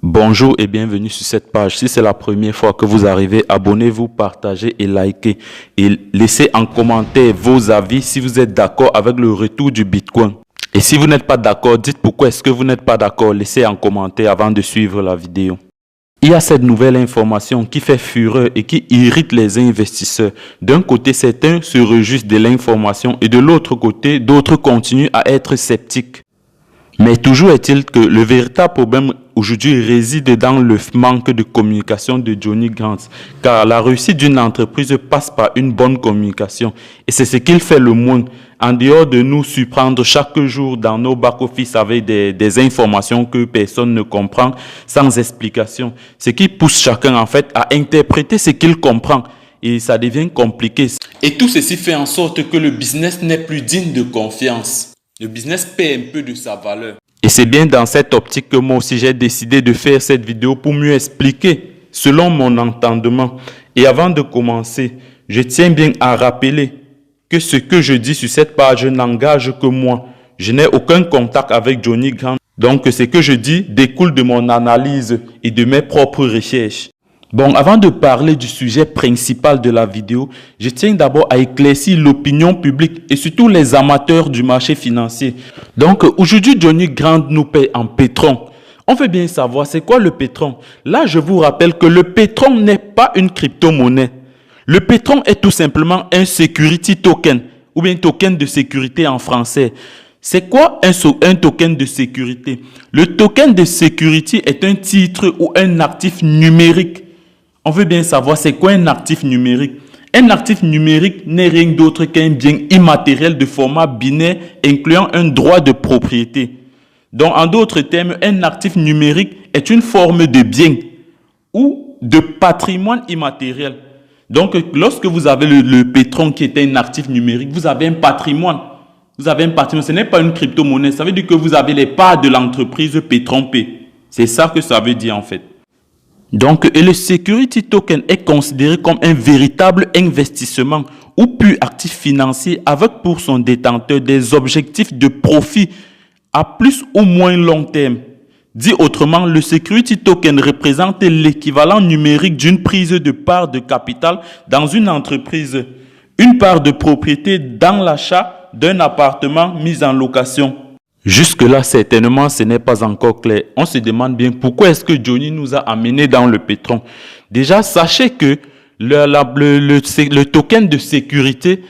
Bonjour et bienvenue sur cette page. Si c'est la première fois que vous arrivez, abonnez-vous, partagez et likez. Et laissez en commentaire vos avis si vous êtes d'accord avec le retour du Bitcoin. Et si vous n'êtes pas d'accord, dites pourquoi est-ce que vous n'êtes pas d'accord. Laissez en commentaire avant de suivre la vidéo. Il y a cette nouvelle information qui fait fureur et qui irrite les investisseurs. D'un côté, certains se réjouissent de l'information et de l'autre côté, d'autres continuent à être sceptiques. Mais toujours est-il que le véritable problème aujourd'hui réside dans le manque de communication de Johnny Grant. Car la réussite d'une entreprise passe par une bonne communication. Et c'est ce qu'il fait le moins. En dehors de nous surprendre chaque jour dans nos back-office avec des informations que personne ne comprend, sans explication. Ce qui pousse chacun en fait à interpréter ce qu'il comprend. Et ça devient compliqué. Et tout ceci fait en sorte que le business n'est plus digne de confiance. Le business perd un peu de sa valeur. Et c'est bien dans cette optique que moi aussi j'ai décidé de faire cette vidéo pour mieux expliquer selon mon entendement. Et avant de commencer, je tiens bien à rappeler que ce que je dis sur cette page n'engage que moi. Je n'ai aucun contact avec Johnny Grant. Donc ce que je dis découle de mon analyse et de mes propres recherches. Bon, avant de parler du sujet principal de la vidéo, je tiens d'abord à éclaircir l'opinion publique et surtout les amateurs du marché financier. Donc, aujourd'hui, Johnny Grant nous paie en pétron. On veut bien savoir c'est quoi le pétron. Là, je vous rappelle que le pétron n'est pas une crypto-monnaie. Le pétron est tout simplement un security token ou bien token de sécurité en français. C'est quoi un token de sécurité? Le token de sécurité est un titre ou un actif numérique. On veut bien savoir c'est quoi un actif numérique. Un actif numérique n'est rien d'autre qu'un bien immatériel de format binaire incluant un droit de propriété. Donc, en d'autres termes, un actif numérique est une forme de bien ou de patrimoine immatériel. Donc, lorsque vous avez le pétron qui est un actif numérique, vous avez un patrimoine. Vous avez un patrimoine. Ce n'est pas une crypto-monnaie. Ça veut dire que vous avez les parts de l'entreprise Pétron P. C'est ça que ça veut dire en fait. Donc, et le security token est considéré comme un véritable investissement ou pur actif financier avec pour son détenteur des objectifs de profit à plus ou moins long terme. Dit autrement, le security token représente l'équivalent numérique d'une prise de part de capital dans une entreprise, une part de propriété dans l'achat d'un appartement mis en location. Jusque-là, certainement, ce n'est pas encore clair. On se demande bien pourquoi est-ce que Johnny nous a amenés dans le pétron. Déjà, sachez que le token de sécurité,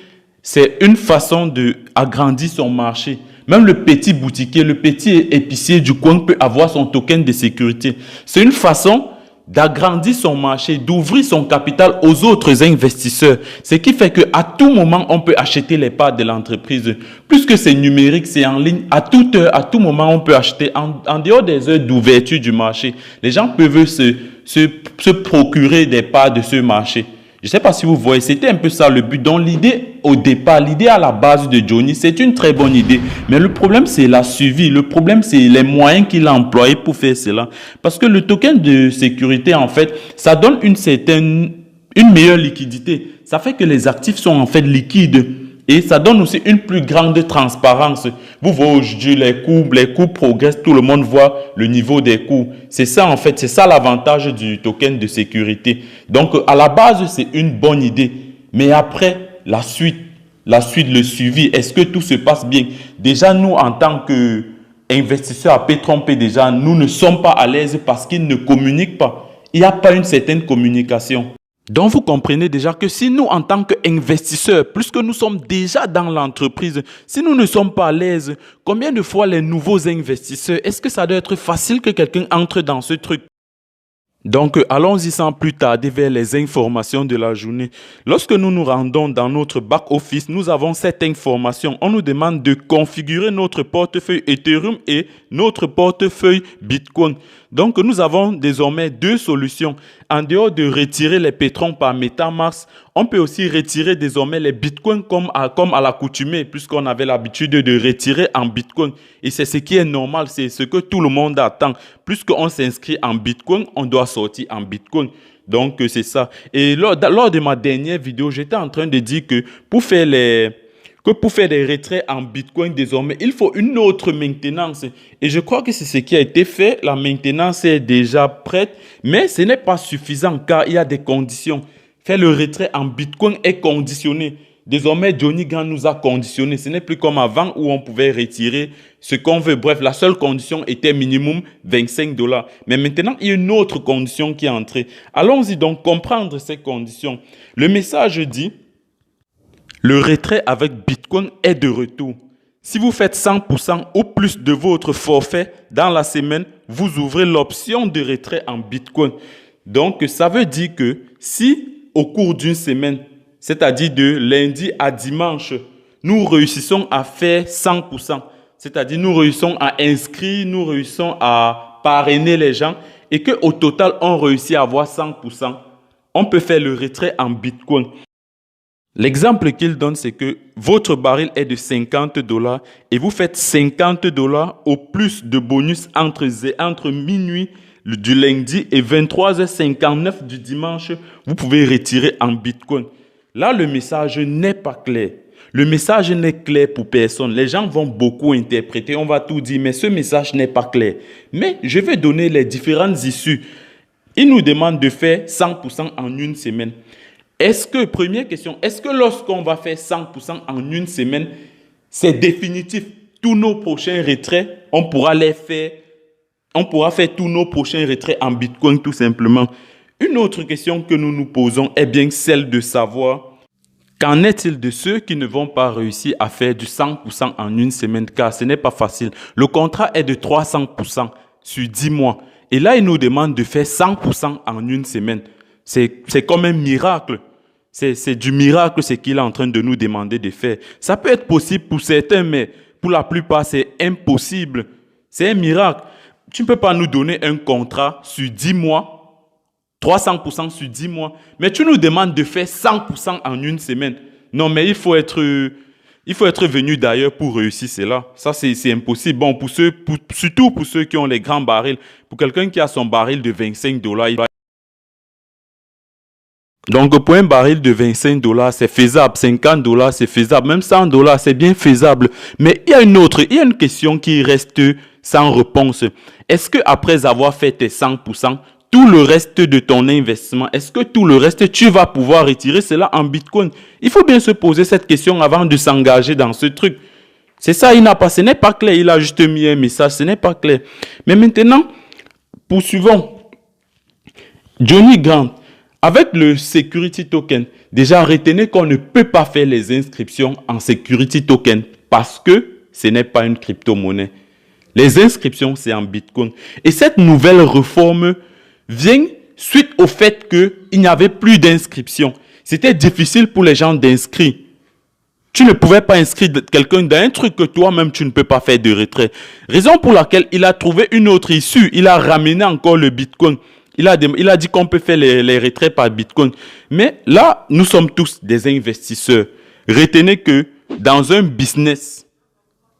c'est une façon d'agrandir son marché. Même le petit boutiquier, le petit épicier du coin peut avoir son token de sécurité. C'est une façon d'agrandir son marché, d'ouvrir son capital aux autres investisseurs. Ce qui fait qu'à tout moment, on peut acheter les parts de l'entreprise. Puisque c'est numérique, c'est en ligne, à toute heure, à tout moment, on peut acheter en dehors des heures d'ouverture du marché. Les gens peuvent se procurer des parts de ce marché. Je ne sais pas si vous voyez, c'était un peu ça le but. Donc l'idée au départ, l'idée à la base de Johnny, c'est une très bonne idée. Mais le problème, c'est la suivi. Le problème, c'est les moyens qu'il a employés pour faire cela. Parce que le token de sécurité, en fait, ça donne une meilleure liquidité. Ça fait que les actifs sont en fait liquides. Et ça donne aussi une plus grande transparence. Vous voyez aujourd'hui les cours progressent, tout le monde voit le niveau des cours. C'est ça en fait, c'est ça l'avantage du token de sécurité. Donc à la base, c'est une bonne idée. Mais après, la suite, le suivi, est-ce que tout se passe bien? Déjà, nous, en tant qu'investisseurs à Pétron P, déjà, nous ne sommes pas à l'aise parce qu'ils ne communiquent pas. Il n'y a pas une certaine communication. Donc, vous comprenez déjà que si nous, en tant qu'investisseurs, plus que nous sommes déjà dans l'entreprise, si nous ne sommes pas à l'aise, combien de fois les nouveaux investisseurs, est-ce que ça doit être facile que quelqu'un entre dans ce truc? Donc, allons-y sans plus tarder vers les informations de la journée. Lorsque nous nous rendons dans notre back-office, nous avons cette information. On nous demande de configurer notre portefeuille Ethereum et notre portefeuille Bitcoin. Donc, nous avons désormais deux solutions. En dehors de retirer les pétrons par MetaMask, on peut aussi retirer désormais les bitcoins comme à l'accoutumée, puisqu'on avait l'habitude de retirer en bitcoin. Et c'est ce qui est normal, c'est ce que tout le monde attend. Puisqu'on s'inscrit en bitcoin, on doit sortir en bitcoin. Donc, c'est ça. Et lors de ma dernière vidéo, j'étais en train de dire que pour faire que pour faire des retraits en Bitcoin désormais, il faut une autre maintenance. Et je crois que c'est ce qui a été fait. La maintenance est déjà prête, mais ce n'est pas suffisant car il y a des conditions. Faire le retrait en Bitcoin est conditionné. Désormais, Johnny Grant nous a conditionnés. Ce n'est plus comme avant où on pouvait retirer ce qu'on veut. Bref, la seule condition était minimum $25. Mais maintenant, il y a une autre condition qui est entrée. Allons-y donc comprendre ces conditions. Le message dit: le retrait avec Bitcoin est de retour. Si vous faites 100% ou plus de votre forfait dans la semaine, vous ouvrez l'option de retrait en Bitcoin. Donc, ça veut dire que si au cours d'une semaine, c'est-à-dire de lundi à dimanche, nous réussissons à faire 100%, c'est-à-dire nous réussissons à inscrire, nous réussissons à parrainer les gens et qu'au total, on réussit à avoir 100%, on peut faire le retrait en Bitcoin. L'exemple qu'il donne, c'est que votre baril est de $50 et vous faites $50 au plus de bonus entre minuit du lundi et 23h59 du dimanche, vous pouvez retirer en Bitcoin. Là, le message n'est pas clair. Le message n'est clair pour personne. Les gens vont beaucoup interpréter, on va tout dire, mais ce message n'est pas clair. Mais je vais donner les différentes issues. Il nous demande de faire 100% en une semaine. Première question, est-ce que lorsqu'on va faire 100% en une semaine, c'est définitif? Tous nos prochains retraits, on pourra faire tous nos prochains retraits en Bitcoin tout simplement. Une autre question que nous nous posons est bien celle de savoir: qu'en est-il de ceux qui ne vont pas réussir à faire du 100% en une semaine? Car ce n'est pas facile. Le contrat est de 300% sur 10 mois. Et là, il nous demande de faire 100% en une semaine. C'est comme un miracle. C'est du miracle ce qu'il est en train de nous demander de faire. Ça peut être possible pour certains, mais pour la plupart, c'est impossible. C'est un miracle. Tu ne peux pas nous donner un contrat sur 10 mois, 300% sur 10 mois, mais tu nous demandes de faire 100% en une semaine. Non, mais il faut être venu d'ailleurs pour réussir cela. Ça, c'est impossible. Bon, surtout pour ceux qui ont les grands barils. Pour quelqu'un qui a son baril de $25, donc, pour un baril de $25, c'est faisable. $50, c'est faisable. Même $100, c'est bien faisable. Mais il y a une question qui reste sans réponse. Est-ce que après avoir fait tes 100%, tout le reste de ton investissement, est-ce que tout le reste, tu vas pouvoir retirer cela en Bitcoin? Il faut bien se poser cette question avant de s'engager dans ce truc. C'est ça, ce n'est pas clair. Il a juste mis un message, ce n'est pas clair. Mais maintenant, poursuivons. Johnny Grant, avec le Security Token, déjà retenez qu'on ne peut pas faire les inscriptions en Security Token parce que ce n'est pas une crypto-monnaie. Les inscriptions, c'est en Bitcoin. Et cette nouvelle réforme vient suite au fait qu'il n'y avait plus d'inscription. C'était difficile pour les gens d'inscrire. Tu ne pouvais pas inscrire quelqu'un dans un truc que toi-même, tu ne peux pas faire de retrait. Raison pour laquelle il a trouvé une autre issue. Il a ramené encore le Bitcoin. Il a dit qu'on peut faire les retraits par Bitcoin. Mais là, nous sommes tous des investisseurs. Retenez que dans un business,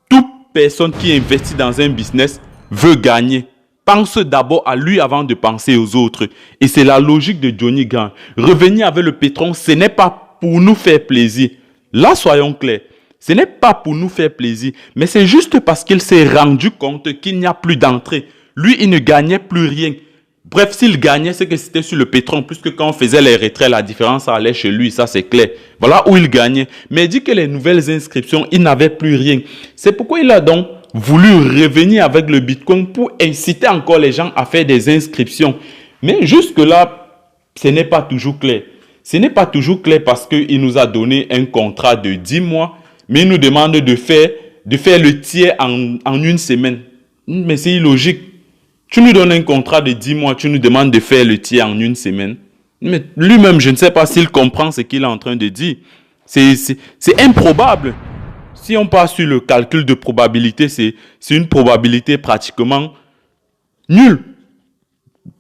toute personne qui investit dans un business veut gagner. Pense d'abord à lui avant de penser aux autres. Et c'est la logique de Johnny Grant. Revenir avec le pétrole, ce n'est pas pour nous faire plaisir. Là, soyons clairs. Ce n'est pas pour nous faire plaisir, mais c'est juste parce qu'il s'est rendu compte qu'il n'y a plus d'entrée. Lui, il ne gagnait plus rien. Bref, s'il gagnait, c'est que c'était sur le pétrole, puisque quand on faisait les retraits, la différence allait chez lui, ça c'est clair. Voilà où il gagnait. Mais il dit que les nouvelles inscriptions, il n'avait plus rien. C'est pourquoi il a donc voulu revenir avec le Bitcoin pour inciter encore les gens à faire des inscriptions. Mais jusque-là, ce n'est pas toujours clair. Ce n'est pas toujours clair parce qu'il nous a donné un contrat de 10 mois, mais il nous demande de faire le tiers en une semaine. Mais c'est illogique. Tu nous donnes un contrat de 10 mois, tu nous demandes de faire le tiers en une semaine. Mais lui-même, je ne sais pas s'il comprend ce qu'il est en train de dire. C'est improbable. Si on passe sur le calcul de probabilité, c'est une probabilité pratiquement nulle.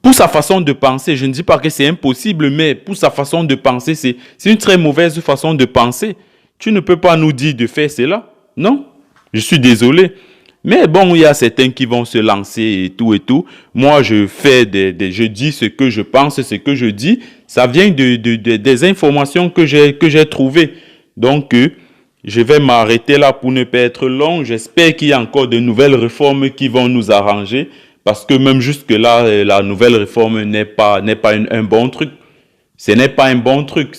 Pour sa façon de penser, je ne dis pas que c'est impossible, mais pour sa façon de penser, c'est une très mauvaise façon de penser. Tu ne peux pas nous dire de faire cela. Non, je suis désolé. Mais bon, il y a certains qui vont se lancer et tout. Moi, je dis ce que je pense, ce que je dis. Ça vient des informations que j'ai trouvées. Donc, Je vais m'arrêter là pour ne pas être long. J'espère qu'il y a encore de nouvelles réformes qui vont nous arranger. Parce que même jusque-là, la nouvelle réforme n'est pas un bon truc. Ce n'est pas un bon truc.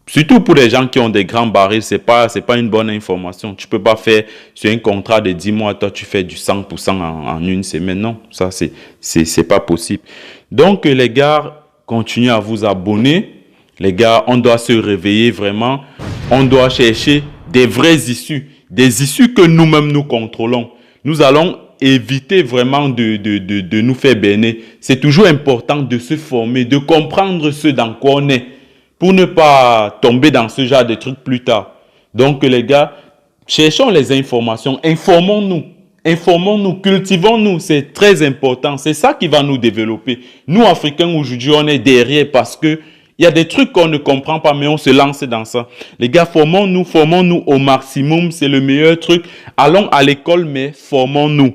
Surtout pour les gens qui ont des grands barils, c'est pas une bonne information. Tu peux pas faire sur un contrat de 10 mois, toi tu fais du 100% en une semaine. Non, ça c'est pas possible. Donc les gars, continuez à vous abonner. Les gars, on doit se réveiller vraiment. On doit chercher des vraies issues, des issues que nous-mêmes nous contrôlons. Nous allons éviter vraiment de nous faire berner. C'est toujours important de se former, de comprendre ce dans quoi on est, pour ne pas tomber dans ce genre de trucs plus tard. Donc les gars, cherchons les informations, informons-nous, cultivons-nous, c'est très important. C'est ça qui va nous développer. Nous, Africains, aujourd'hui, on est derrière parce que il y a des trucs qu'on ne comprend pas, mais on se lance dans ça. Les gars, formons-nous au maximum, c'est le meilleur truc. Allons à l'école, mais formons-nous.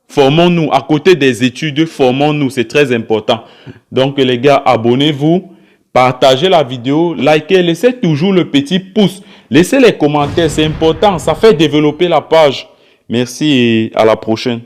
Formons-nous, à côté des études, formons-nous, c'est très important. Donc les gars, abonnez-vous, partagez la vidéo, likez, laissez toujours le petit pouce. Laissez les commentaires, c'est important, ça fait développer la page. Merci et à la prochaine.